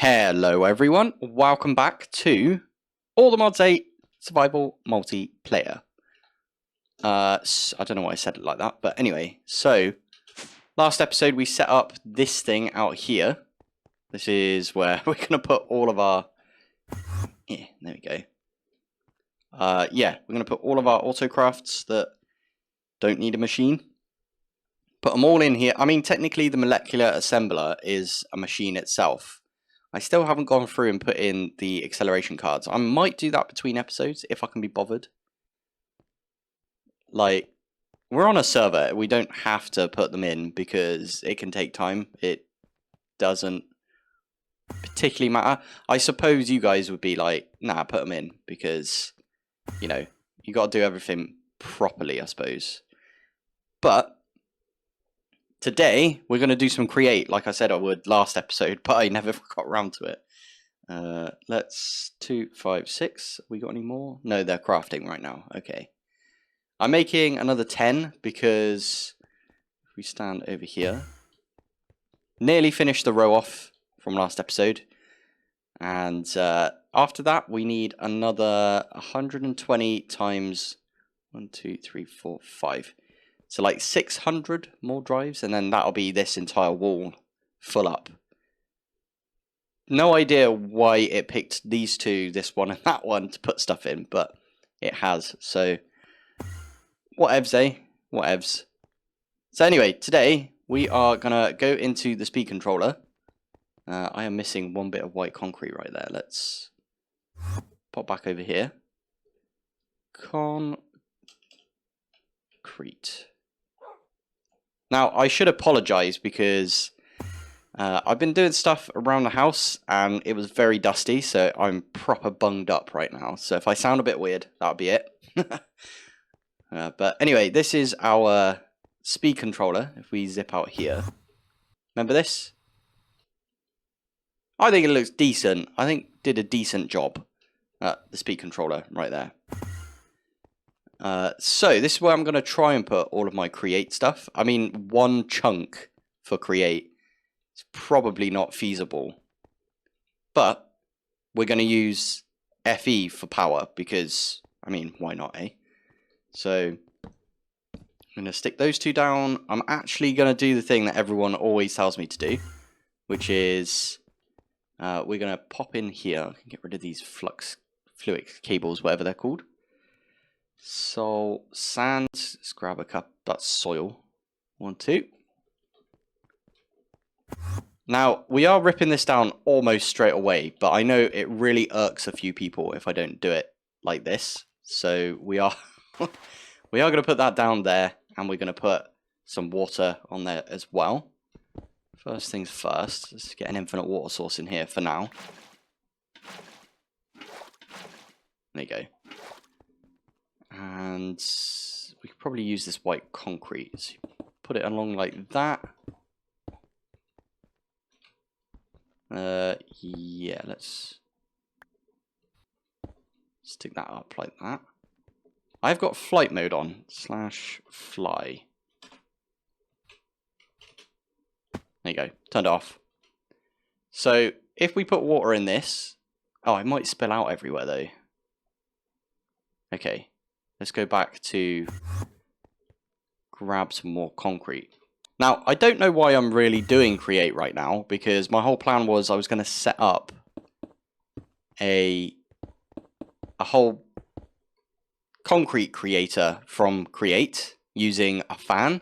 Hello everyone, welcome back to All the Mods 8 Survival Multiplayer. I don't know why I said it like that, but anyway, so last episode we set up this thing out here. This is where we're going to put all of our... Yeah, there we go. Yeah, we're going to put all of our autocrafts that don't need a machine. Put them all in here. I mean, technically the molecular assembler is a machine itself. I still haven't gone through and put in the acceleration cards. I might do that between episodes if I can be bothered. Like, we're on a server. We don't have to put them in because it can take time. It doesn't particularly matter. I suppose you guys would be like, nah, put them in because, you know, you got to do everything properly, I suppose. But today, we're going to do some create, like I said I would last episode, but I never got around to it. Let's 2, 5, 6. We got any more? No, they're crafting right now. Okay. I'm making another 10 because if we stand over here, nearly finished the row off from last episode. And after that, we need another 120 times 1, 2, 3, 4, 5. So like 600 more drives, and then that'll be this entire wall full up. No idea why it picked these two, this one and that one, to put stuff in, but it has. So whatevs, eh? Whatevs. So anyway, today we are going to go into the speed controller. I am missing one bit of white concrete right there. Let's pop back over here. Concrete. Now, I should apologize because I've been doing stuff around the house and it was very dusty, so I'm proper bunged up right now. So if I sound a bit weird, that'll be it. But anyway, this is our speed controller. If we zip out here. Remember this? I think it looks decent. I think did a decent job. The speed controller right there. So this is where I'm going to try and put all of my create stuff. I mean, one chunk for create is probably not feasible. But we're going to use FE for power because, I mean, why not, eh? So I'm going to stick those two down. I'm actually going to do the thing that everyone always tells me to do, which is we're going to pop in here. I can get rid of these fluid cables, whatever they're called. So, sand, let's grab a cup, that's soil. 1, 2. Now, we are ripping this down almost straight away, but I know it really irks a few people if I don't do it like this. So, we are going to put that down there, and we're going to put some water on there as well. First things first, let's get an infinite water source in here for now. There you go. And we could probably use this white concrete. So put it along like that. Yeah, let's stick that up like that. I've got flight mode on, /fly. There you go, turned off. So if we put water in this, oh, it might spill out everywhere though. Okay. Let's go back to grab some more concrete. Now, I don't know why I'm really doing create right now, because my whole plan was I was going to set up a whole concrete creator from create using a fan.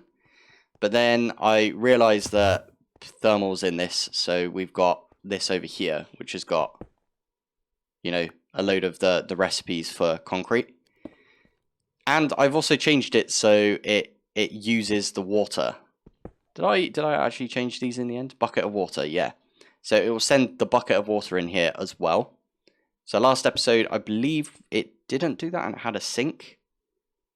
But then I realized that thermal's in this, so we've got this over here, which has got, you know, a load of the recipes for concrete. And I've also changed it so it uses the water. Did I actually change these in the end? Bucket of water, yeah. So it will send the bucket of water in here as well. So last episode, I believe it didn't do that and it had a sink.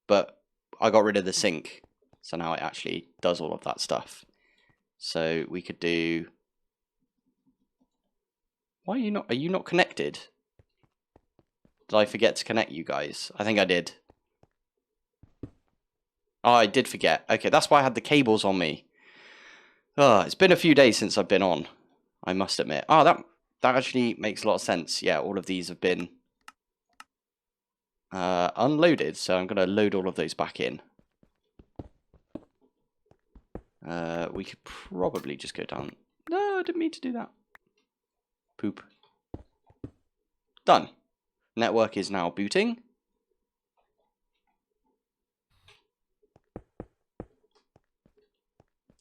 But I got rid of the sink. So now it actually does all of that stuff. So we could do... Why are you not connected? Did I forget to connect you guys? I think I did. Oh, I did forget. Okay, that's why I had the cables on me. Oh, it's been a few days since I've been on, I must admit. Oh, that actually makes a lot of sense. Yeah, all of these have been unloaded, so I'm going to load all of those back in. We could probably just go down. No, I didn't mean to do that. Poop. Done. Network is now booting.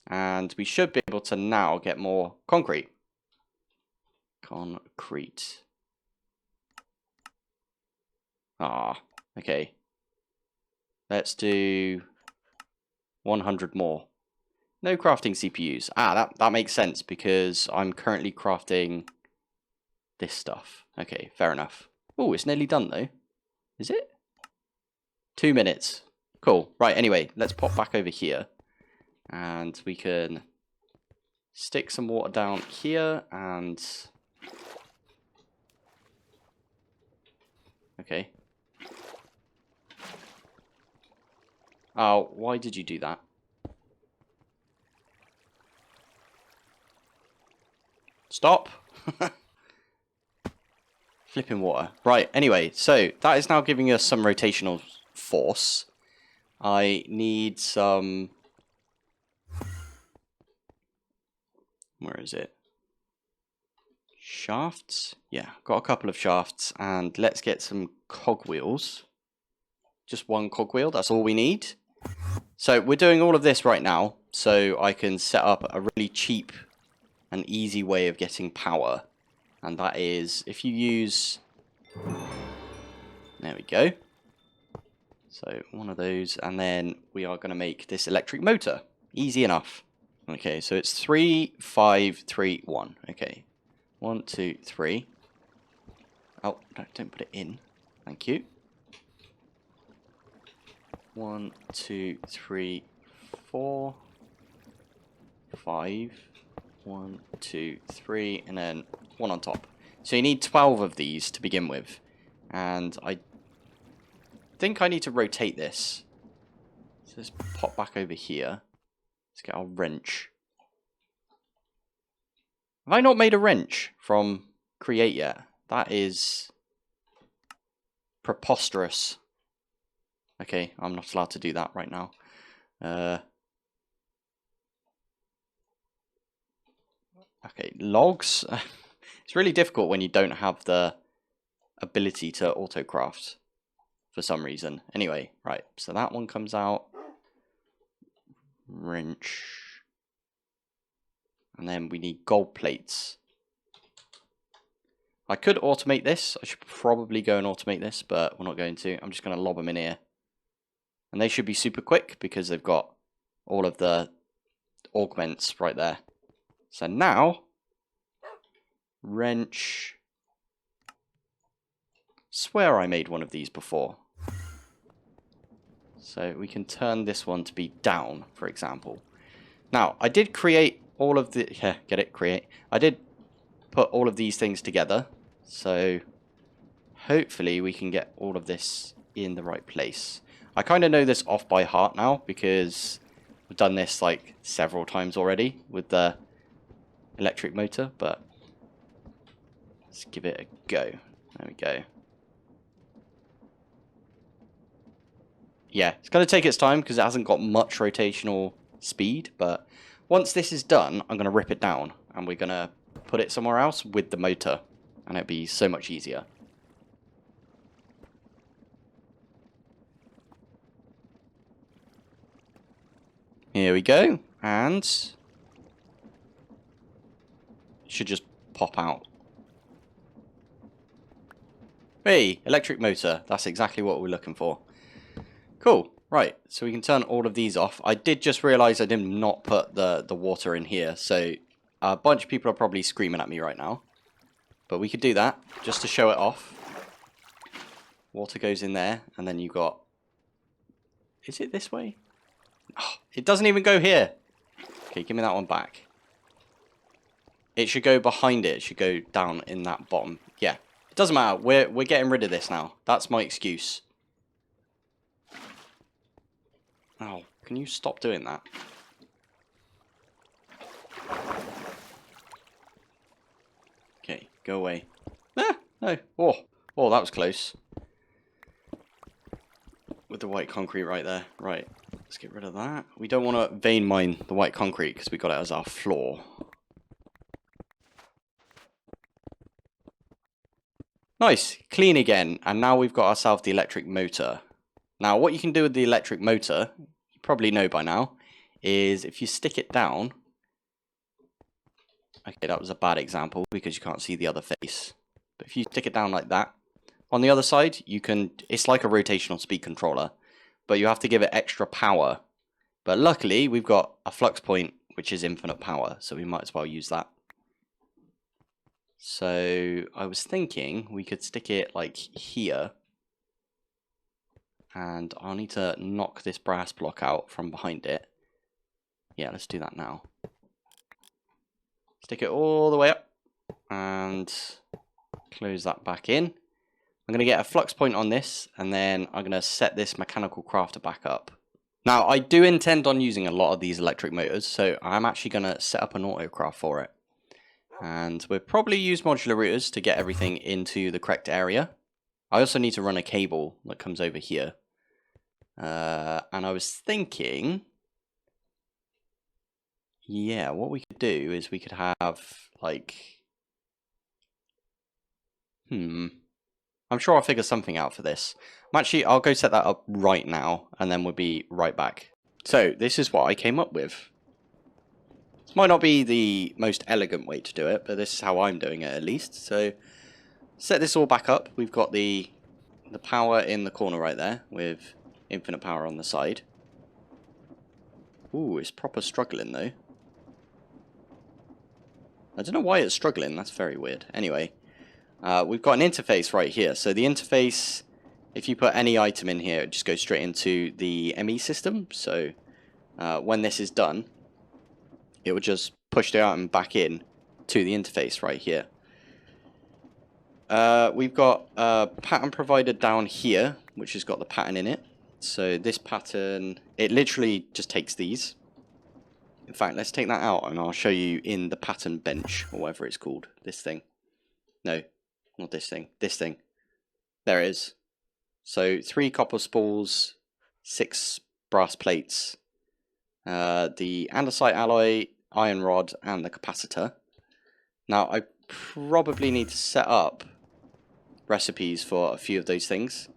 And we should be able to now get more concrete. Concrete. Ah, okay. Let's do 100 more. No crafting CPUs. Ah, that makes sense because I'm currently crafting this stuff. Okay, fair enough. Oh, it's nearly done though. Is it? 2 minutes. Cool. Right, anyway, let's pop back over here. And we can stick some water down here and... Okay. Oh, why did you do that? Stop. Flipping water. Right, anyway, so that is now giving us some rotational force. I need some... Where is it? Shafts? Yeah, got a couple of shafts. And let's get some cogwheels. Just one cogwheel, that's all we need. So we're doing all of this right now, so I can set up a really cheap and easy way of getting power. And that is, if you use... There we go. So one of those, and then we are going to make this electric motor. Easy enough. Okay, so it's 3, 5, 3, 1. Okay, 1, 2, 3. Oh, don't put it in. Thank you. 1, 2, 3, 4, 5. 1, 2, 3, and then 1 on top. So you need 12 of these to begin with. And I think I need to rotate this. So let's pop back over here. Let's get our wrench. Have I not made a wrench from Create yet? That is preposterous. Okay, I'm not allowed to do that right now. Okay, logs. It's really difficult when you don't have the ability to auto-craft for some reason. Anyway, right, so that one comes out. Wrench. And then we need gold plates. I could automate this. I should probably go and automate this, but we're not going to. I'm just going to lob them in here. And they should be super quick because they've got all of the augments right there. So now, wrench. Swear I made one of these before. So we can turn this one to be down, for example. Now, I did create all of the... Yeah, get it? Create. I did put all of these things together. So hopefully we can get all of this in the right place. I kind of know this off by heart now because we've done this like several times already with the electric motor, but let's give it a go. There we go. Yeah, it's going to take its time because it hasn't got much rotational speed, but once this is done, I'm going to rip it down and we're going to put it somewhere else with the motor, and it'll be so much easier. Here we go, and it should just pop out. Hey, electric motor. That's exactly what we're looking for. Cool. Right, so we can turn all of these off. I did just realize I did not put the water in here, so a bunch of people are probably screaming at me right now. But we could do that, just to show it off. Water goes in there, and then you got... Is it this way? Oh, it doesn't even go here. Okay, give me that one back. It should go behind it. It should go down in that bottom. Yeah, it doesn't matter. We're getting rid of this now. That's my excuse. Oh, can you stop doing that? Okay, Go away. Ah, no. Oh, that was close. With the white concrete right there. Right. Let's get rid of that. We don't want to vein mine the white concrete because we got it as our floor. Nice. Clean again. And now we've got ourselves the electric motor. Now, what you can do with the electric motor, you probably know by now, is if you stick it down. Okay, that was a bad example because you can't see the other face. But if you stick it down like that, on the other side, you can. It's like a rotational speed controller, but you have to give it extra power. But luckily, we've got a flux point, which is infinite power, so we might as well use that. So I was thinking we could stick it like here. And I'll need to knock this brass block out from behind it. Yeah, let's do that now. Stick it all the way up and close that back in. I'm going to get a flux point on this, and then I'm going to set this mechanical crafter back up. Now, I do intend on using a lot of these electric motors, so I'm actually going to set up an autocraft for it. And we'll probably use modular routers to get everything into the correct area. I also need to run a cable that comes over here. And I was thinking, yeah, what we could do is we could have, like, I'm sure I'll figure something out for this. I'll go set that up right now, and then we'll be right back. So, this is what I came up with. This might not be the most elegant way to do it, but this is how I'm doing it at least. So, set this all back up. We've got the power in the corner right there, with infinite power on the side. Ooh, it's proper struggling though. I don't know why it's struggling, that's very weird. Anyway, we've got an interface right here. So the interface, if you put any item in here, it just goes straight into the ME system. So when this is done, it will just push the item back in to the interface right here. We've got a pattern provider down here, which has got the pattern in it. So this pattern, it literally just takes these. In fact, let's take that out and I'll show you in the pattern bench, or whatever it's called. This thing. No, not this thing. This thing. There it is. So 3 copper spools, 6 brass plates, the andesite alloy, iron rod, and the capacitor. Now, I probably need to set up recipes for a few of those things.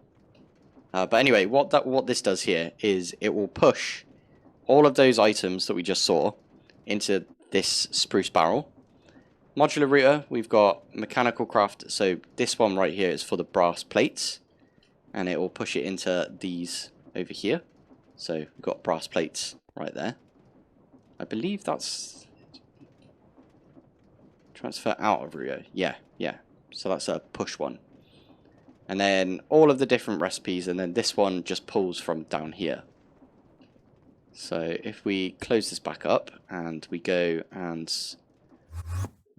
But anyway, what this does here is it will push all of those items that we just saw into this spruce barrel. Modular router, we've got mechanical craft. So this one right here is for the brass plates, and it will push it into these over here. So we've got brass plates right there. I believe that's transfer out of router. Yeah. So that's a push one. And then all of the different recipes, and then this one just pulls from down here. So if we close this back up and we go and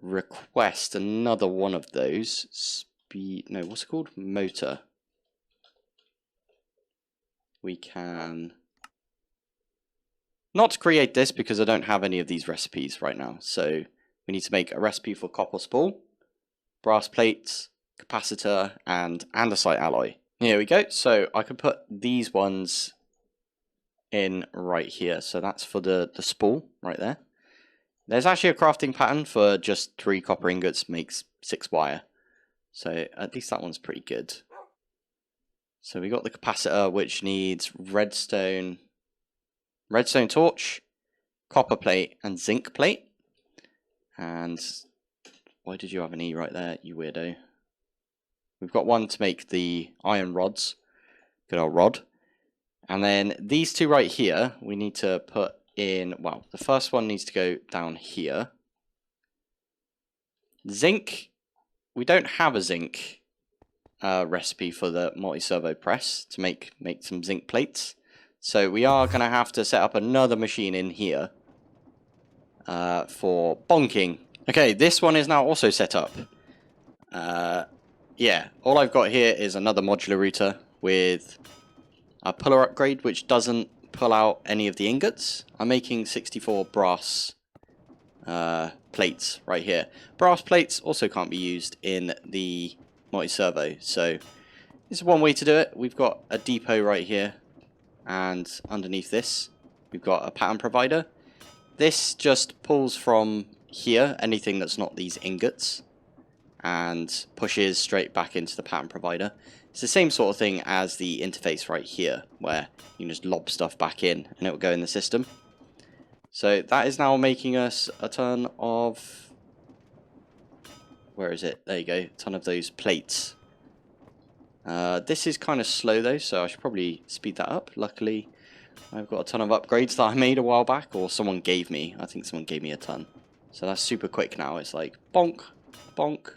request another one of those what's it called? Motor. We can not create this because I don't have any of these recipes right now. So we need to make a recipe for copper spool, brass plates, capacitor, and andesite alloy. Here we go. So I can put these ones in right here. So that's for the spool right there. There's actually a crafting pattern for just 3 copper ingots makes 6 wire. So at least that one's pretty good. So we got the capacitor, which needs redstone torch, copper plate, and zinc plate. And why did you have an E right there, you weirdo? We've got one to make the iron rods. Good old rod. And then these 2 right here, we need to put in, well, the first one needs to go down here. Zinc, we don't have a zinc recipe for the multi-servo press to make some zinc plates. So we are going to have to set up another machine in here for bonking. Okay, this one is now also set up. Yeah, all I've got here is another modular router with a puller upgrade, which doesn't pull out any of the ingots. I'm making 64 brass plates right here. Brass plates also can't be used in the multi-servo, so this is one way to do it. We've got a depot right here, and underneath this we've got a pattern provider. This just pulls from here anything that's not these ingots and pushes straight back into the pattern provider. It's the same sort of thing as the interface right here, where you can just lob stuff back in and it will go in the system. So that is now making us a ton of... Where is it? There you go. A ton of those plates. This is kind of slow though, so I should probably speed that up. Luckily, I've got a ton of upgrades that I made a while back, or someone gave me. I think someone gave me a ton. So that's super quick now. It's like bonk, bonk.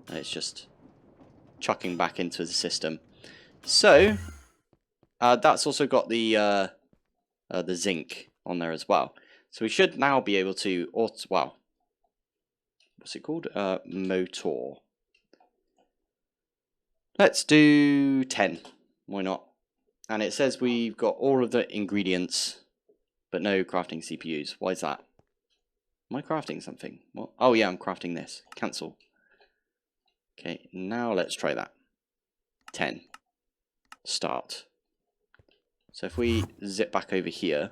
And it's just chucking back into the system. So that's also got the zinc on there as well. So we should now be able to what's it called? Motor. Let's do 10. Why not? And it says we've got all of the ingredients, but no crafting CPUs. Why is that? Am I crafting something? What? Oh yeah, I'm crafting this. Cancel. Okay, now let's try that. 10. Start. So if we zip back over here,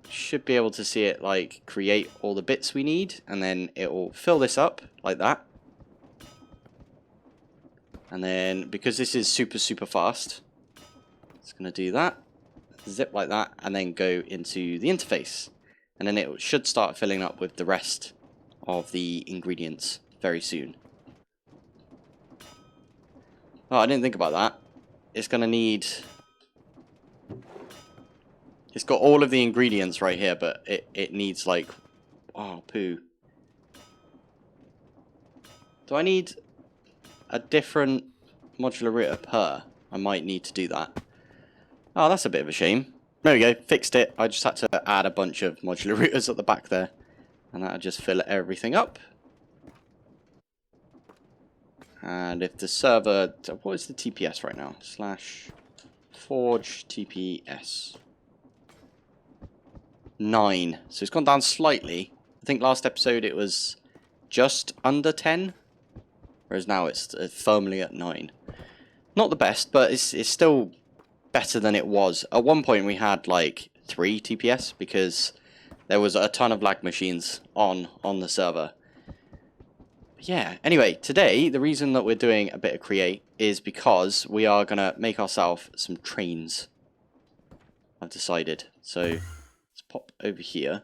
should be able to see it like create all the bits we need, and then it will fill this up like that. And then because this is super fast, it's going to do that, zip like that, and then go into the interface. And then it should start filling up with the rest of the ingredients very soon. Oh, I didn't think about that. It's going to need... It's got all of the ingredients right here, but it needs like... Oh, poo. Do I need a different modular router per? I might need to do that. Oh, that's a bit of a shame. There we go, fixed it. I just had to add a bunch of modular routers at the back there, and that'll just fill everything up. And if the server... What is the TPS right now? /forge TPS. 9. So it's gone down slightly. I think last episode it was just under 10. Whereas now it's firmly at 9. Not the best, but it's still better than it was. At one point we had like 3 TPS because there was a ton of lag machines on the server. Yeah, anyway, today the reason that we're doing a bit of create is because we are going to make ourselves some trains. I've decided. So let's pop over here.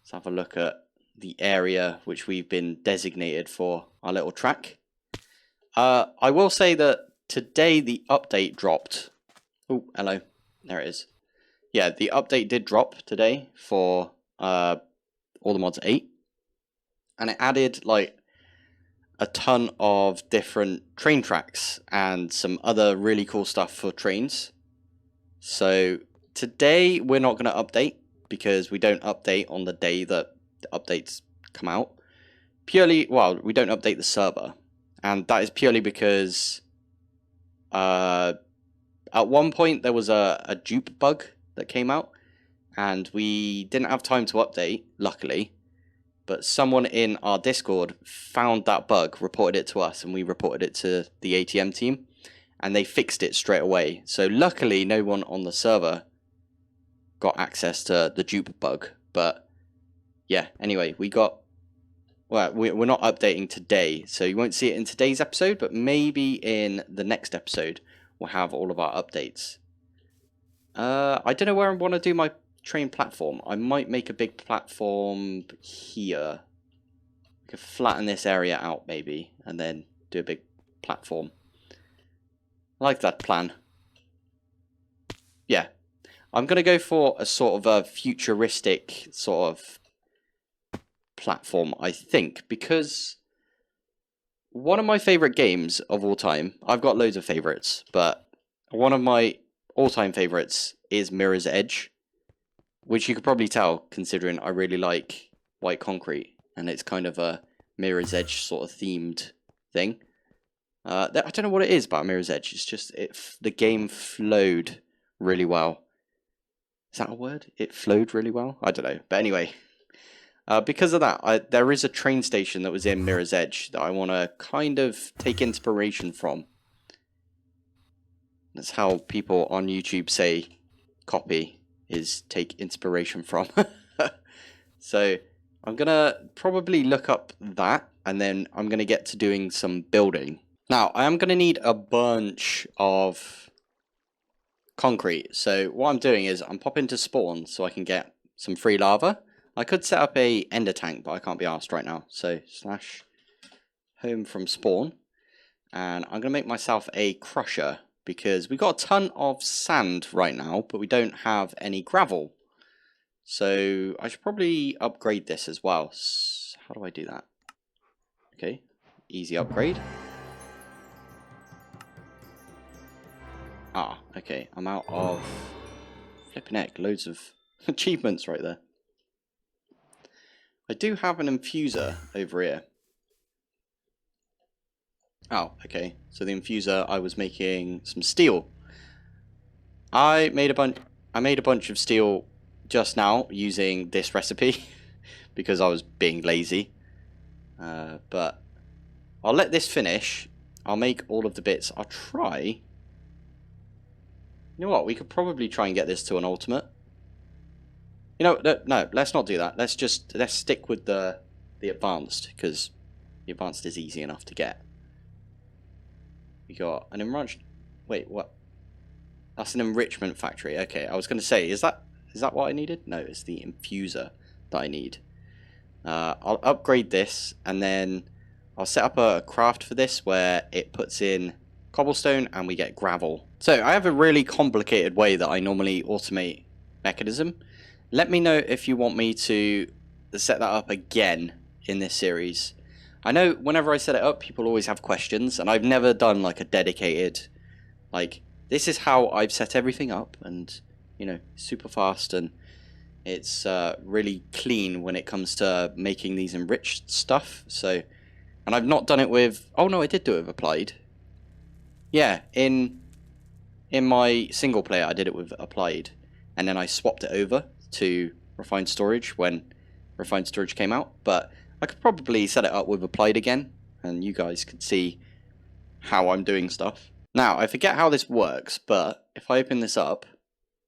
Let's have a look at the area which we've been designated for our little track. I will say that today the update dropped. Oh, hello. There it is. Yeah, the update did drop today for all the mods 8. And it added like a ton of different train tracks and some other really cool stuff for trains. So today we're not going to update because we don't update on the day that the updates come out. Purely, well, we don't update the server. And that is purely because at one point there was a dupe bug that came out. And we didn't have time to update, luckily. But someone in our Discord found that bug, reported it to us, and we reported it to the ATM team. And they fixed it straight away. So luckily no one on the server got access to the dupe bug. But yeah, anyway, we're not updating today. So you won't see it in today's episode, but maybe in the next episode we'll have all of our updates. I don't know where I want to do my train platform. I might make a big platform here. I could flatten this area out maybe, and then do a big platform. I like that plan. Yeah. I'm going to go for a sort of a futuristic sort of platform, I think, because one of my favourite games of all time, I've got loads of favourites, but one of my all-time favourites is Mirror's Edge, which you could probably tell considering I really like White Concrete, and it's kind of a Mirror's Edge sort of themed thing. I don't know what it is about Mirror's Edge. It's just the game flowed really well. Is that a word? It flowed really well? I don't know. But anyway, because of that, there is a train station that was in Mirror's Edge that I want to kind of take inspiration from. That's how people on YouTube say copy is take inspiration from. So I'm going to probably look up that, and then I'm going to get to doing some building. Now, I am going to need a bunch of concrete. So what I'm doing is I'm popping to spawn so I can get some free lava. I could set up a ender tank, but I can't be asked right now. So slash home from spawn. And I'm going to make myself a crusher because we've got a ton of sand right now, but we don't have any gravel. So I should probably upgrade this as well. So how do I do that? Okay, easy upgrade. Ah, okay, I'm out of flipping heck, loads of achievements right there. I do have an infuser over here. Oh, okay, so the infuser, I was making some steel. I made a bunch of steel just now using this recipe because I was being lazy. But I'll let this finish. I'll make all of the bits. I'll try. You know what? We could probably try and get this to an ultimate. You know, no, let's not do that. Let's stick with the advanced, because the advanced is easy enough to get. We got an enriched. Wait, what? That's an enrichment factory. Okay, I was going to say, is that what I needed? No, it's the infuser that I need. I'll upgrade this, and then I'll set up a craft for this where it puts in cobblestone and we get gravel. So I have a really complicated way that I normally automate mechanism. Let me know if you want me to set that up again in this series. I know whenever I set it up, people always have questions, and I've never done like a dedicated, like, this is how I've set everything up, and, you know, super fast, and it's really clean when it comes to making these enriched stuff. So, and I've not done it with, oh no, I did do it with applied. Yeah, in my single player, I did it with applied, and then I swapped it over to refined storage when refined storage came out. But I could probably set it up with applied again, and you guys could see how I'm doing stuff. Now, I forget how this works, but if I open this up,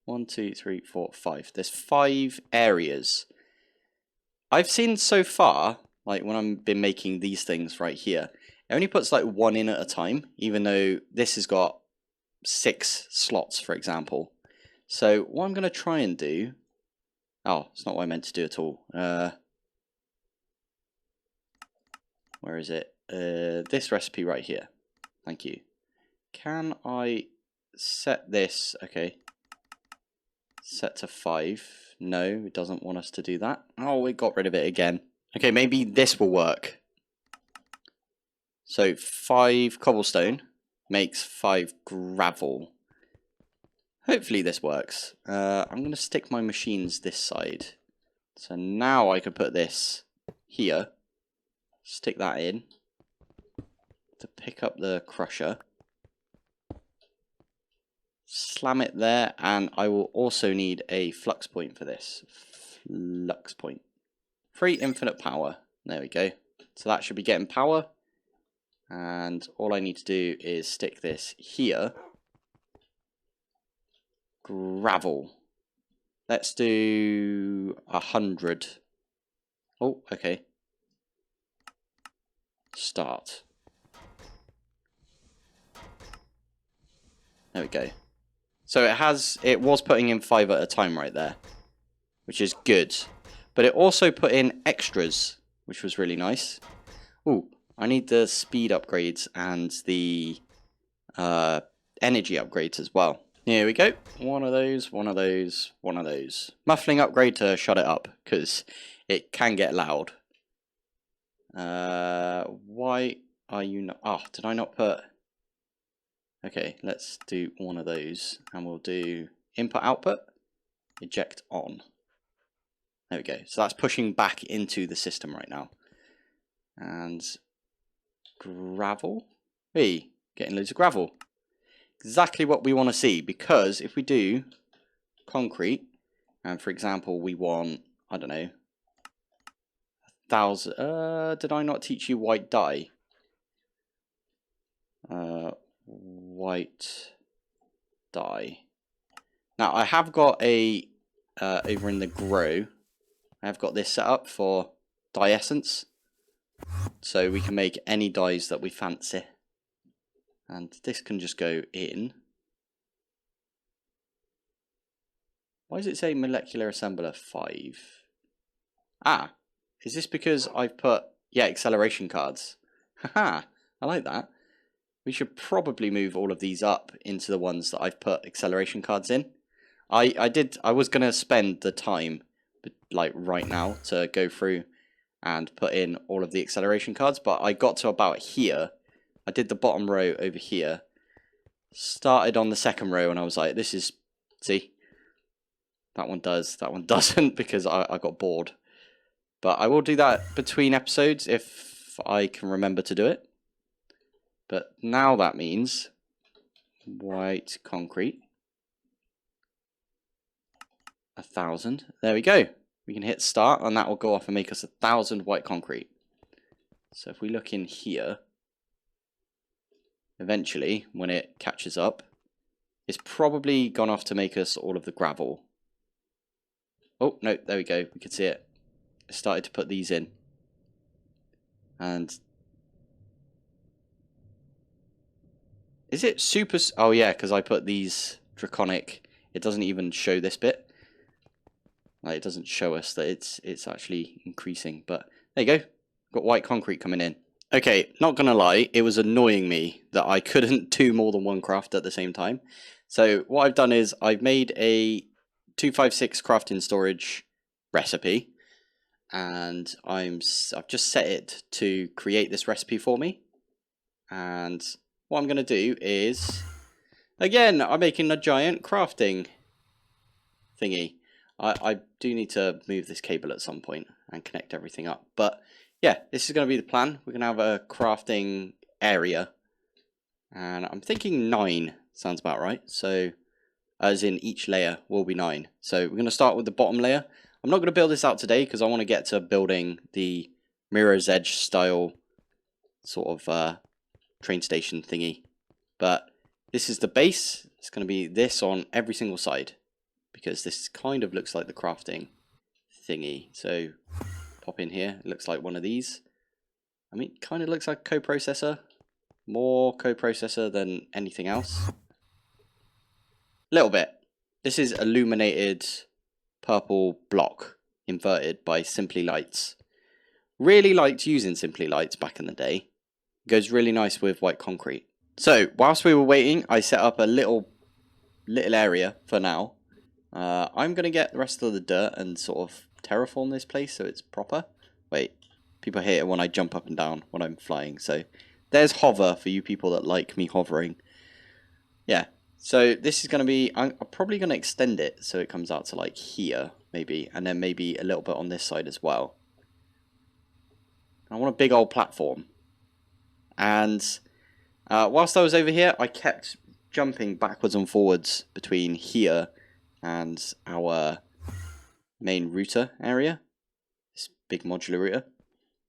1, 2, 3, 4, 5. There's 5 areas. I've seen so far, like when I've been making these things right here, it only puts like 1 in at a time, even though this has got 6 slots, for example. So what I'm going to try and do... Oh, it's not what I meant to do at all. Where is it? This recipe right here. Thank you. Can I set this... Okay. Set to 5. No, it doesn't want us to do that. Oh, we got rid of it again. Okay, maybe this will work. So 5 cobblestone makes 5 gravel. Hopefully this works. I'm going to stick my machines this side. So now I could put this here. Stick that in. To pick up the crusher. Slam it there, and I will also need a flux point for this. Flux point. Free infinite power. There we go. So that should be getting power. And all I need to do is stick this here. Gravel. Let's do 100. Oh, okay. Start. There we go. So it was putting in 5 at a time right there, which is good. But it also put in extras, which was really nice. Ooh, I need the speed upgrades and the energy upgrades as well. Here we go. One of those, one of those, one of those. Muffling upgrade to shut it up, because it can get loud. Why are you not... Oh, did I not put... Okay, let's do one of those, and we'll do input output, eject on. There we go. So that's pushing back into the system right now. And gravel. Hey, getting loads of gravel. Exactly what we want to see, because if we do concrete, And for example, we want, I don't know, 1,000. Did I not teach you white dye? White dye. Now I have got a over in the grow. I've got this set up for dye essence, so we can make any dyes that we fancy. And this can just go in. Why does it say molecular assembler 5? Ah, is this because I've put, yeah, acceleration cards? Haha, I like that. We should probably move all of these up into the ones that I've put acceleration cards in. I was going to spend the time, like right now, to go through and put in all of the acceleration cards, but I got to about here. I did the bottom row over here, started on the second row, and I was like, this is, see, that one does, that one doesn't, because I got bored. But I will do that between episodes if I can remember to do it. But now that means white concrete, 1,000. There we go. We can hit start and that will go off and make us 1,000 white concrete. So if we look in here, eventually when it catches up, it's probably gone off to make us all of the gravel. Oh, no, there we go. We can see it. It started to put these in. And is it super? Oh yeah, because I put these draconic. It doesn't even show this bit. Like it doesn't show us that it's actually increasing. But there you go. Got white concrete coming in. Okay, not gonna lie, it was annoying me that I couldn't do more than one craft at the same time. So what I've done is I've made a 256 crafting storage recipe, and I've just set it to create this recipe for me. And what I'm going to do is, again, I'm making a giant crafting thingy. I do need to move this cable at some point and connect everything up. But yeah, this is going to be the plan. We're going to have a crafting area. And I'm thinking 9 sounds about right. So as in each layer will be 9. So we're going to start with the bottom layer. I'm not going to build this out today because I want to get to building the Mirror's Edge style sort of train station thingy. But this is the base. It's going to be this on every single side because this kind of looks like the crafting thingy. So pop in here. It looks like one of these. I mean, kind of looks like a coprocessor. More coprocessor than anything else. Little bit. This is illuminated purple block inverted by Simply Lights. Really liked using Simply Lights back in the day. It goes really nice with white concrete. So whilst we were waiting, I set up a little area for now. I'm going to get the rest of the dirt and sort of terraform this place so it's proper. Wait, people hate it when I jump up and down when I'm flying. So there's hover for you people that like me hovering. Yeah. So this is going to be, I'm probably going to extend it so it comes out to like here, maybe, and then maybe a little bit on this side as well. I want a big old platform. And whilst I was over here, I kept jumping backwards and forwards between here and our main router area, this big modular router,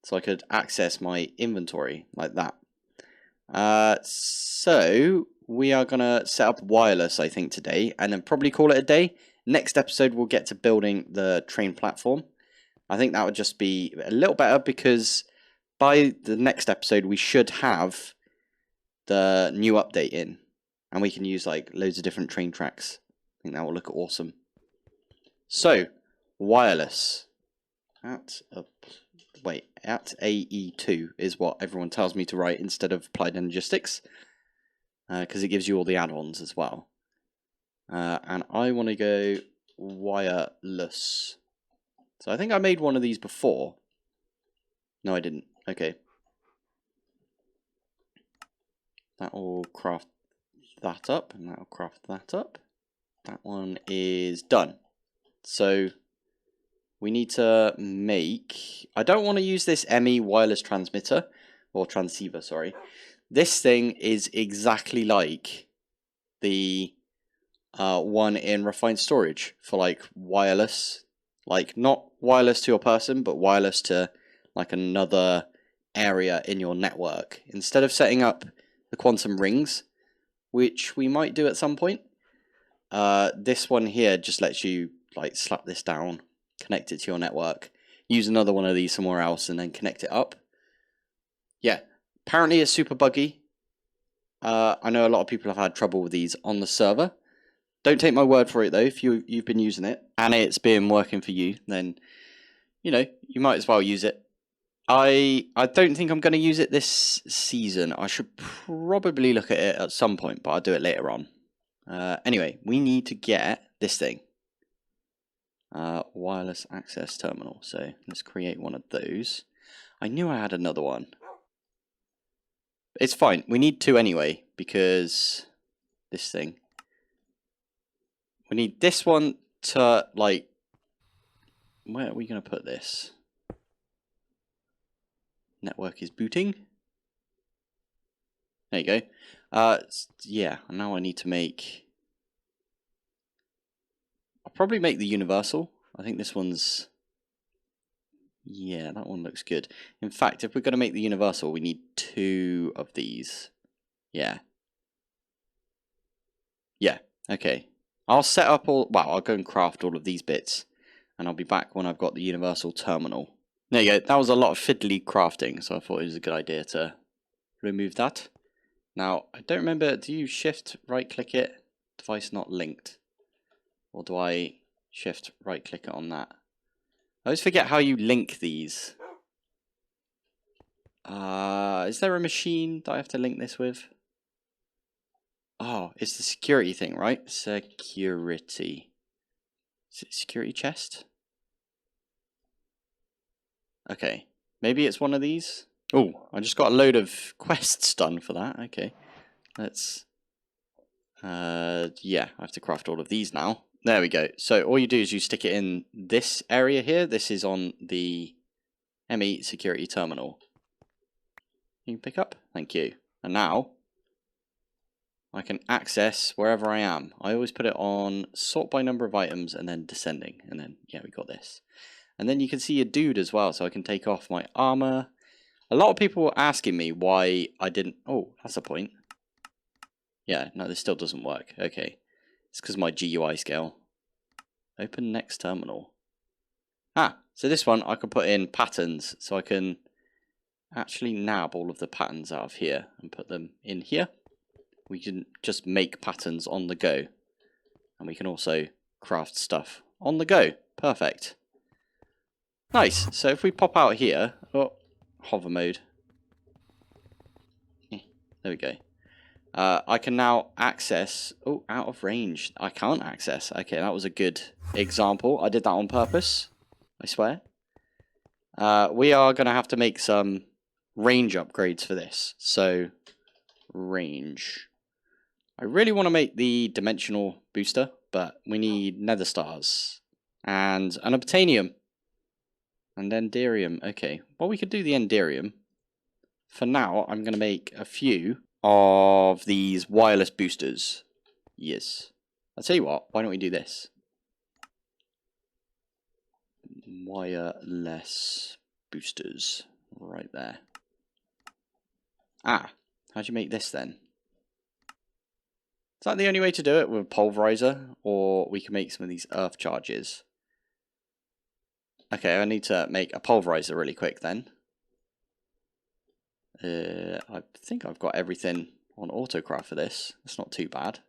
so I could access my inventory like that. So we are going to set up wireless, I think, today, and then probably call it a day. Next episode, we'll get to building the train platform. I think that would just be a little better because by the next episode, we should have the new update in, and we can use like loads of different train tracks. I think that will look awesome. So, wireless at AE2 is what everyone tells me to write instead of applied energistics, because it gives you all the add-ons as well. And I want to go wireless. So I think I made one of these before. No, I didn't. Okay. That will craft that up, and that will craft that up. That one is done. So we need to make... I don't want to use this ME wireless transmitter, or transceiver, sorry. This thing is exactly like the one in refined storage for like wireless, like not wireless to your person, but wireless to like another area in your network. Instead of setting up the quantum rings, which we might do at some point, this one here just lets you like slap this down, connect it to your network, use another one of these somewhere else, and then connect it up. Yeah, apparently it's super buggy. I know a lot of people have had trouble with these on the server. Don't take my word for it though. If you've been using it and it's been working for you, then you know you might as well use it. I don't think I'm going to use it this season. I should probably look at it at some point, but I'll do it later on. Anyway, we need to get this thing. Wireless access terminal. So let's create one of those. I knew I had another one. It's fine. We need two anyway, because this thing. We need this one to, like, where are we going to put this? Network is booting. There you go. Yeah, now I need to make... I'll probably make the universal. I think this one's... Yeah, that one looks good. In fact, if we're going to make the universal, we need two of these. Yeah. Yeah, okay. I'll set up all... Well, I'll go and craft all of these bits. And I'll be back when I've got the universal terminal. There you go. That was a lot of fiddly crafting, so I thought it was a good idea to remove that. Now, I don't remember, do you shift right click it? Device not linked. Or do I shift right click it on that? I always forget how you link these. Is there a machine that I have to link this with? Oh, it's the security thing, right? Security. Is it security chest? Okay, maybe it's one of these. Oh, I just got a load of quests done for that. Okay, let's... yeah, I have to craft all of these now. There we go. So all you do is you stick it in this area here. This is on the ME security terminal. You can pick up. Thank you. And now I can access wherever I am. I always put it on sort by number of items and then descending. And then, yeah, we got this. And then you can see a dude as well, so I can take off my armor. A lot of people were asking me why I didn't... Oh, that's a point. Yeah, no, this still doesn't work. Okay. It's because of my GUI scale. Open next terminal. Ah, so this one I can put in patterns, so I can actually nab all of the patterns out of here and put them in here. We can just make patterns on the go. And we can also craft stuff on the go. Perfect. Nice. So if we pop out here, oh, hover mode. There we go. I can now access... Oh, out of range. I can't access. Okay, that was a good example. I did that on purpose. I swear. We are going to have to make some range upgrades for this. So, range. I really want to make the dimensional booster, but we need nether stars. And an obtanium. And enderium. Okay, well we could do the enderium. For now, I'm going to make a few of these wireless boosters. Yes. I'll tell you what, why don't we do this? Wireless boosters. Right there. Ah, how'd you make this then? Is that the only way to do it with a pulverizer? Or we can make some of these earth charges? Okay, I need to make a pulverizer really quick then. I think I've got everything on autocraft for this. It's not too bad.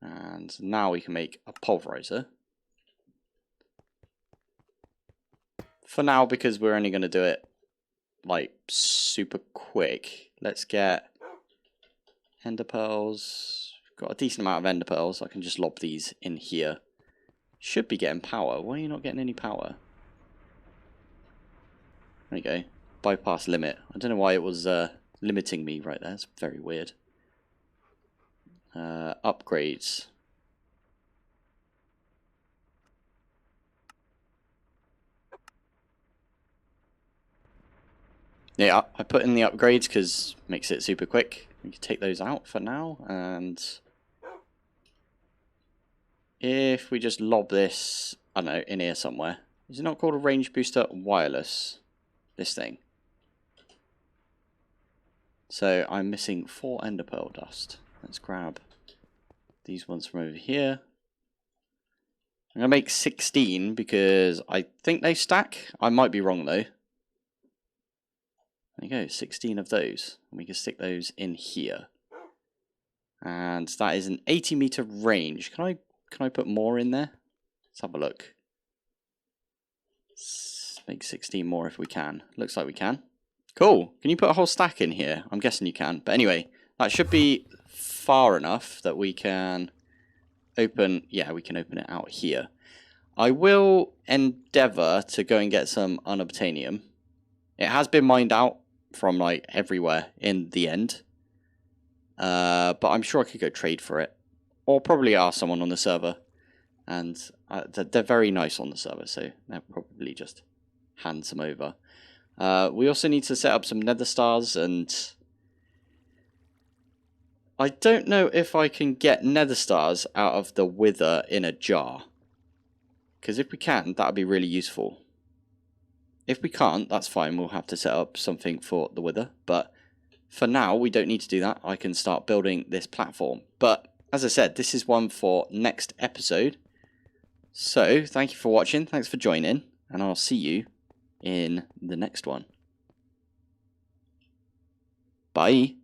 And now we can make a pulverizer. For now, because we're only going to do it like super quick, let's get ender pearls. Got a decent amount of ender pearls. I can just lob these in here. Should be getting power. Why are you not getting any power? There you go. Bypass limit. I don't know why it was limiting me right there. It's very weird. Upgrades. Yeah, I put in the upgrades because makes it super quick. We can take those out for now, and if we just lob this, I don't know, in here somewhere. Is it not called a range booster wireless? This thing. So I'm missing 4 ender pearl dust. Let's grab these ones from over here. I'm going to make 16 because I think they stack. I might be wrong though. There you go, 16 of those. And we can stick those in here. And that is an 80-meter range. Can I put more in there? Let's have a look. Let's make 16 more if we can. Looks like we can. Cool. Can you put a whole stack in here? I'm guessing you can. But anyway, that should be far enough that we can open... Yeah, we can open it out here. I will endeavour to go and get some unobtainium. It has been mined out from like everywhere in the end. But I'm sure I could go trade for it. Or probably ask someone on the server. And they're very nice on the server, so they'll probably just hand some over. We also need to set up some nether stars, and I don't know if I can get nether stars out of the wither in a jar. Because if we can, that would be really useful. If we can't, that's fine. We'll have to set up something for the wither. But for now, we don't need to do that. I can start building this platform. But as I said, this is one for next episode. So, thank you for watching. Thanks for joining. And I'll see you in the next one. Bye.